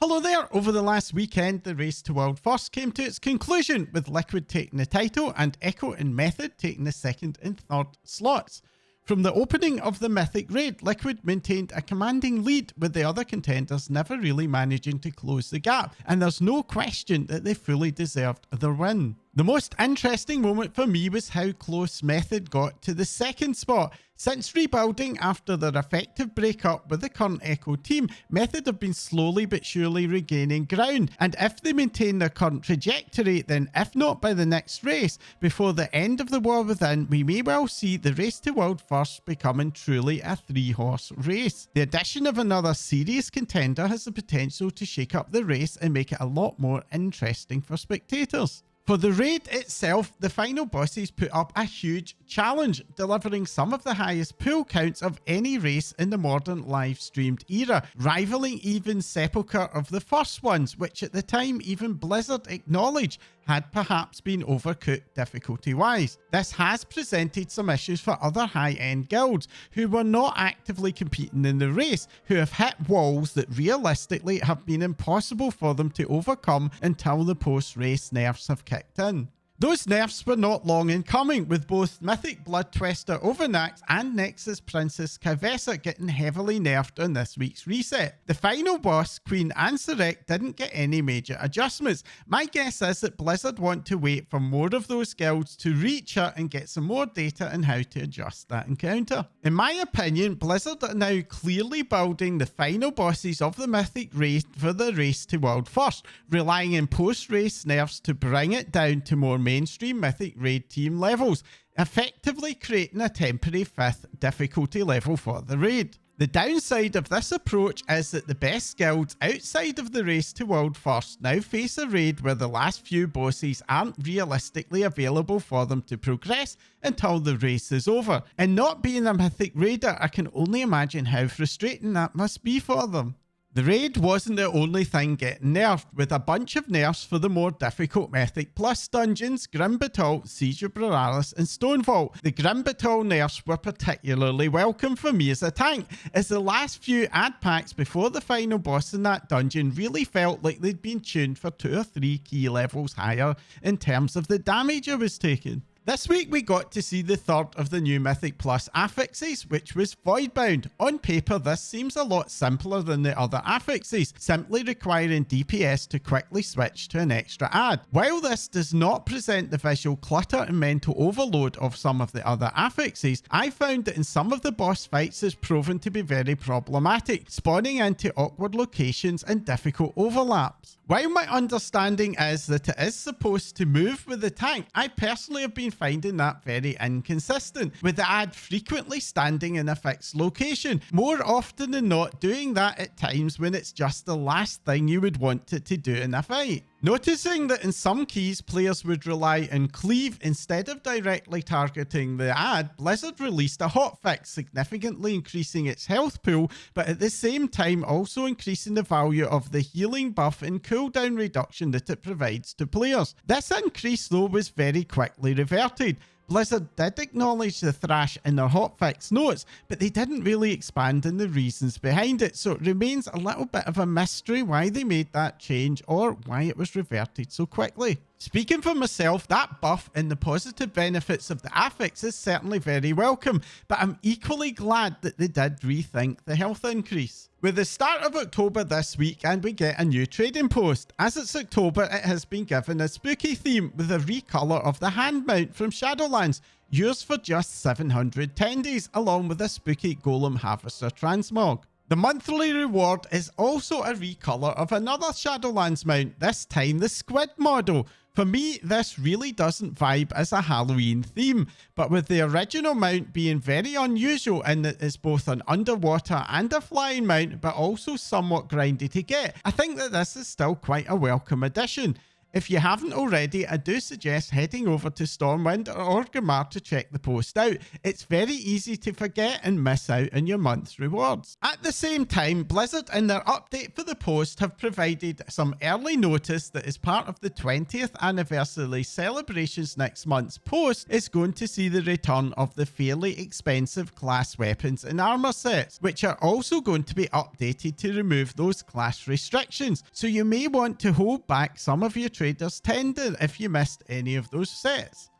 Hello there! Over the last weekend, the race to World First came to its conclusion, with Liquid taking the title and Echo and Method taking the second and third slots. From the opening of the Mythic raid, Liquid maintained a commanding lead, with the other contenders never really managing to close the gap, and there's no question that they fully deserved their win. The most interesting moment for me was how close Method got to the second spot. Since rebuilding after their effective breakup with the current Echo team, Method have been slowly but surely regaining ground, and if they maintain their current trajectory, then if not by the next race, before the end of the War Within, we may well see the race to World First becoming truly a three-horse race. The addition of another serious contender has the potential to shake up the race and make it a lot more interesting for spectators. For the raid itself, the final bosses put up a huge challenge, delivering some of the highest pull counts of any race in the modern live-streamed era, rivaling even Sepulchre of the first ones, which at the time even Blizzard acknowledged had perhaps been overcooked difficulty-wise. This has presented some issues for other high-end guilds who were not actively competing in the race, who have hit walls that realistically have been impossible for them to overcome until the post-race nerfs have kicked in. Those nerfs were not long in coming, with both Mythic Blood Twister Overnax and Nexus Princess Kavessa getting heavily nerfed on this week's reset. The final boss, Queen Ansurek, didn't get any major adjustments. My guess is that Blizzard want to wait for more of those guilds to reach her and get some more data on how to adjust that encounter. In my opinion, Blizzard are now clearly building the final bosses of the Mythic race for the race to World First, relying on post-race nerfs to bring it down to more mainstream Mythic raid team levels, effectively creating a temporary 5th difficulty level for the raid. The downside of this approach is that the best guilds outside of the race to World First now face a raid where the last few bosses aren't realistically available for them to progress until the race is over. And not being a Mythic raider, I can only imagine how frustrating that must be for them. The raid wasn't the only thing getting nerfed, with a bunch of nerfs for the more difficult Mythic Plus dungeons, Grim Battle, Siege of Borealis and Stonevault. The Grim Battle nerfs were particularly welcome for me as a tank, as the last few ad packs before the final boss in that dungeon really felt like they'd been tuned for 2 or 3 key levels higher in terms of the damage I was taking. This week we got to see the third of the new Mythic Plus affixes, which was Voidbound. On paper, this seems a lot simpler than the other affixes, simply requiring DPS to quickly switch to an extra ad. While this does not present the visual clutter and mental overload of some of the other affixes, I found that in some of the boss fights it's proven to be very problematic, spawning into awkward locations and difficult overlaps. While my understanding is that it is supposed to move with the tank, I personally have been finding that very inconsistent, with the ad frequently standing in a fixed location, more often than not doing that at times when it's just the last thing you would want it to do in a fight. Noticing that in some keys players would rely on cleave instead of directly targeting the ad, Blizzard released a hotfix, significantly increasing its health pool, but at the same time also increasing the value of the healing buff and cooldown reduction that it provides to players. This increase though was very quickly reverted. Blizzard did acknowledge the thrash in their hotfix notes, but they didn't really expand on the reasons behind it, so it remains a little bit of a mystery why they made that change or why it was reverted so quickly. Speaking for myself, that buff and the positive benefits of the affix is certainly very welcome, but I'm equally glad that they did rethink the health increase. With the start of October this week, and we get a new trading post. As it's October, it has been given a spooky theme with a recolor of the hand mount from Shadowlands, yours for just 700 tendies, along with a spooky Golem Harvester transmog. The monthly reward is also a recolor of another Shadowlands mount, this time the Squid model. For me, this really doesn't vibe as a Halloween theme, but with the original mount being very unusual in that it's both an underwater and a flying mount, but also somewhat grindy to get, I think that this is still quite a welcome addition. If you haven't already, I do suggest heading over to Stormwind or Orgrimmar to check the post out. It's very easy to forget and miss out on your month's rewards. At the same time, Blizzard in their update for the post have provided some early notice that as part of the 20th anniversary celebrations next month's post is going to see the return of the fairly expensive class weapons and armor sets, which are also going to be updated to remove those class restrictions. So you may want to hold back some of your Trader's Tender if you missed any of those sets.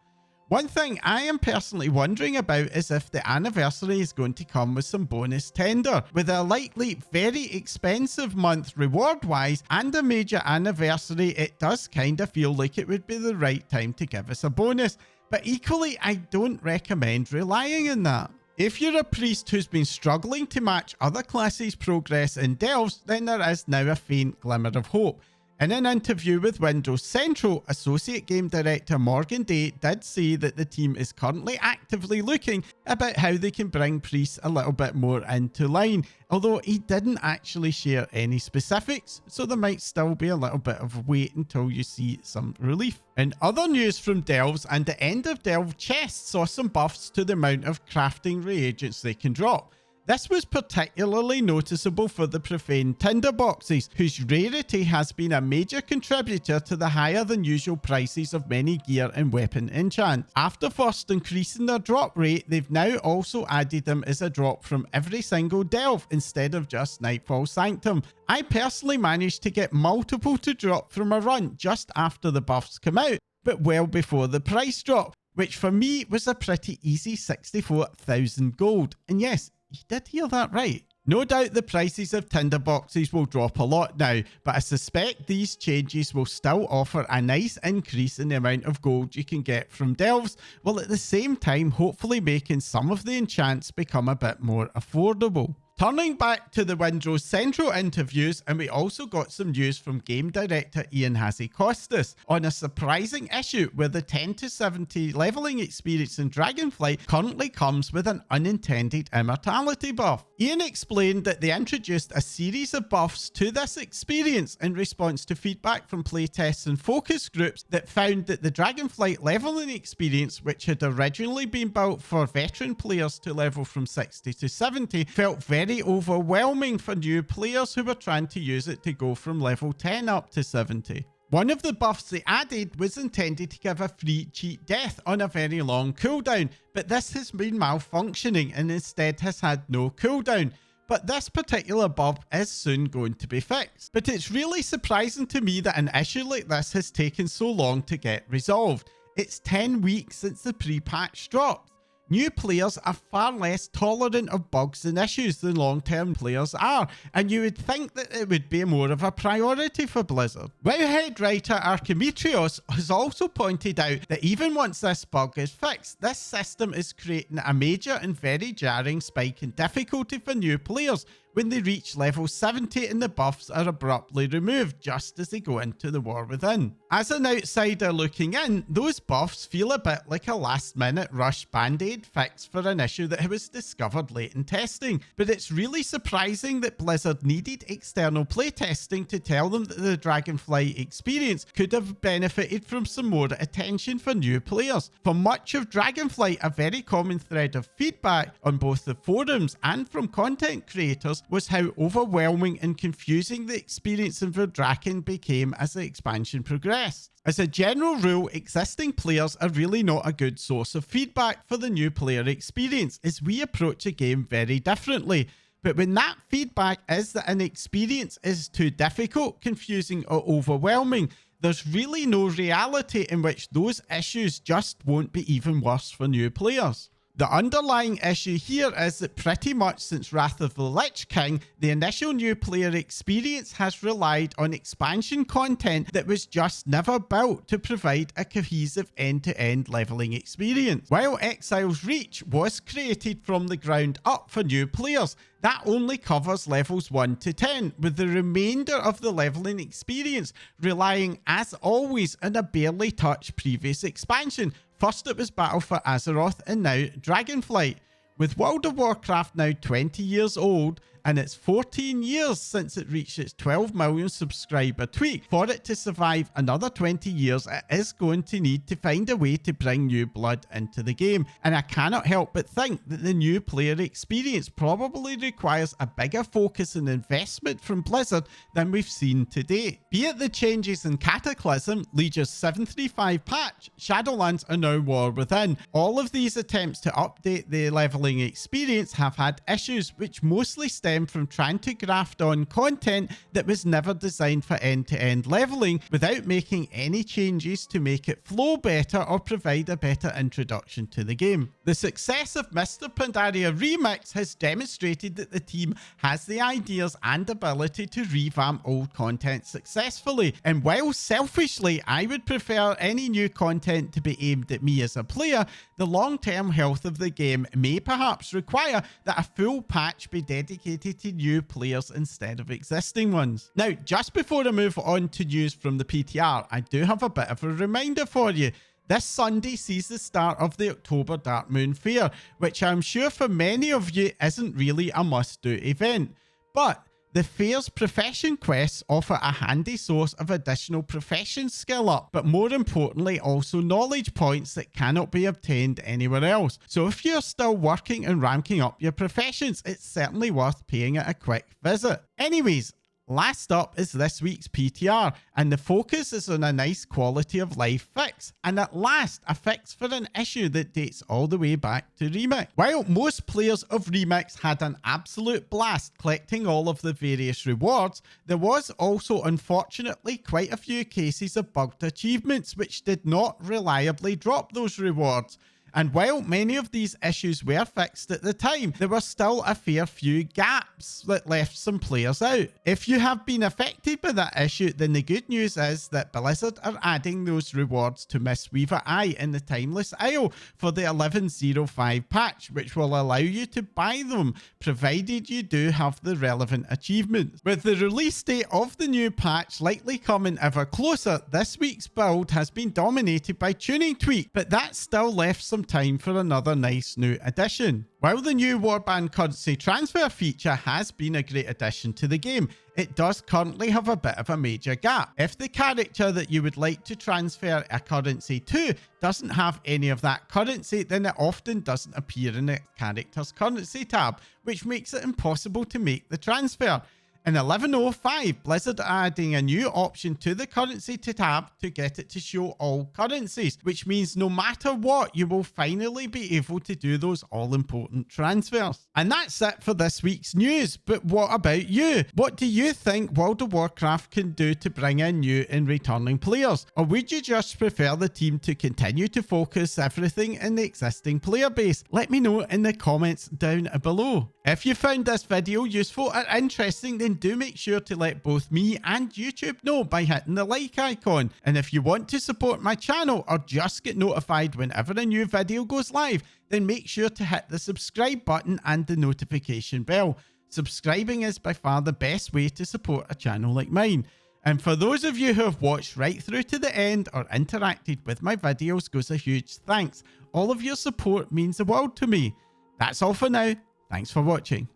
One thing I am personally wondering about is if the anniversary is going to come with some bonus tender. With a likely very expensive month reward wise and a major anniversary, it does kind of feel like it would be the right time to give us a bonus. But equally, I don't recommend relying on that. If you're a priest who's been struggling to match other classes' progress in Delves, then there is now a faint glimmer of hope. In an interview with Windows Central, Associate Game Director Morgan Day did say that the team is currently actively looking about how they can bring priests a little bit more into line, although he didn't actually share any specifics, so there might still be a little bit of wait until you see some relief. In other news from Delves, and the end of Delve chests saw some buffs to the amount of crafting reagents they can drop. This was particularly noticeable for the profane tinderboxes, whose rarity has been a major contributor to the higher than usual prices of many gear and weapon enchants. After first increasing their drop rate, they've now also added them as a drop from every single delve instead of just Nightfall Sanctum. I personally managed to get multiple to drop from a run just after the buffs come out, but well before the price drop, which for me was a pretty easy 64,000 gold. And yes, you did hear that right. No doubt the prices of tinderboxes will drop a lot now, but I suspect these changes will still offer a nice increase in the amount of gold you can get from delves, while at the same time hopefully making some of the enchants become a bit more affordable. Turning back to the Windows Central interviews, and we also got some news from Game Director Ion Hazzikostas on a surprising issue where the 10 to 70 leveling experience in Dragonflight currently comes with an unintended immortality buff. Ion explained that they introduced a series of buffs to this experience in response to feedback from playtests and focus groups that found that the Dragonflight leveling experience, which had originally been built for veteran players to level from 60 to 70, felt very overwhelming for new players who were trying to use it to go from level 10 up to 70. One of the buffs they added was intended to give a free cheat death on a very long cooldown, but this has been malfunctioning and instead has had no cooldown. But this particular bug is soon going to be fixed. But it's really surprising to me that an issue like this has taken so long to get resolved. It's 10 weeks since the pre-patch dropped. New players are far less tolerant of bugs and issues than long-term players are, and you would think that it would be more of a priority for Blizzard. Wowhead writer Archimetrios has also pointed out that even once this bug is fixed, this system is creating a major and very jarring spike in difficulty for new players when they reach level 70 and the buffs are abruptly removed just as they go into the War Within. As an outsider looking in, those buffs feel a bit like a last-minute rush band-aid fix for an issue that was discovered late in testing, but it's really surprising that Blizzard needed external playtesting to tell them that the Dragonflight experience could have benefited from some more attention for new players. For much of Dragonflight, a very common thread of feedback on both the forums and from content creators was how overwhelming and confusing the experience in Verdraken became as the expansion progressed. As a general rule, existing players are really not a good source of feedback for the new player experience, as we approach a game very differently. But when that feedback is that an experience is too difficult, confusing, or overwhelming, there's really no reality in which those issues just won't be even worse for new players. The underlying issue here is that pretty much since Wrath of the Lich King, the initial new player experience has relied on expansion content that was just never built to provide a cohesive end-to-end leveling experience. While Exile's Reach was created from the ground up for new players, that only covers levels 1 to 10, with the remainder of the leveling experience relying, as always, on a barely touched previous expansion. First it was Battle for Azeroth and now Dragonflight. With World of Warcraft now 20 years old, and it's 14 years since it reached its 12 million subscriber tweak. For it to survive another 20 years, it is going to need to find a way to bring new blood into the game, and I cannot help but think that the new player experience probably requires a bigger focus and investment from Blizzard than we've seen to date. Be it the changes in Cataclysm, Legion's 735 patch, Shadowlands, and now War Within, all of these attempts to update the leveling experience have had issues which mostly stem from trying to graft on content that was never designed for end-to-end leveling without making any changes to make it flow better or provide a better introduction to the game. The success of Mr. Pandaria Remix has demonstrated that the team has the ideas and ability to revamp old content successfully, and while selfishly I would prefer any new content to be aimed at me as a player, the long-term health of the game may perhaps require that a full patch be dedicated to new players instead of existing ones. Now, just before I move on to news from the PTR, I do have a bit of a reminder for you. This Sunday sees the start of the October Darkmoon Faire, which I'm sure for many of you isn't really a must-do event. But the Faire's profession quests offer a handy source of additional profession skill up, but more importantly also knowledge points that cannot be obtained anywhere else. So if you're still working and ranking up your professions, it's certainly worth paying it a quick visit. Anyways, last up is this week's PTR, and the focus is on a nice quality of life fix, and at last a fix for an issue that dates all the way back to Remix. While most players of Remix had an absolute blast collecting all of the various rewards, there was also unfortunately quite a few cases of bugged achievements which did not reliably drop those rewards. And while many of these issues were fixed at the time, there were still a fair few gaps that left some players out. If you have been affected by that issue, then the good news is that Blizzard are adding those rewards to Mistweaver Eye in the Timeless Isle for the 11.05 patch, which will allow you to buy them, provided you do have the relevant achievements. With the release date of the new patch likely coming ever closer, this week's build has been dominated by tuning tweak, but that still left some time for another nice new addition. While the new Warband currency transfer feature has been a great addition to the game, it does currently have a bit of a major gap. If the character that you would like to transfer a currency to doesn't have any of that currency, then it often doesn't appear in the character's currency tab, which makes it impossible to make the transfer. In 11.05, Blizzard are adding a new option to the currency tab to get it to show all currencies, which means no matter what, you will finally be able to do those all-important transfers. And that's it for this week's news, but what about you? What do you think World of Warcraft can do to bring in new and returning players? Or would you just prefer the team to continue to focus everything in the existing player base? Let me know in the comments down below. If you found this video useful or interesting, then do make sure to let both me and YouTube know by hitting the like icon. And if you want to support my channel or just get notified whenever a new video goes live, then make sure to hit the subscribe button and the notification bell. Subscribing is by far the best way to support a channel like mine. And for those of you who have watched right through to the end or interacted with my videos, goes a huge thanks. All of your support means the world to me. That's all for now. Thanks for watching.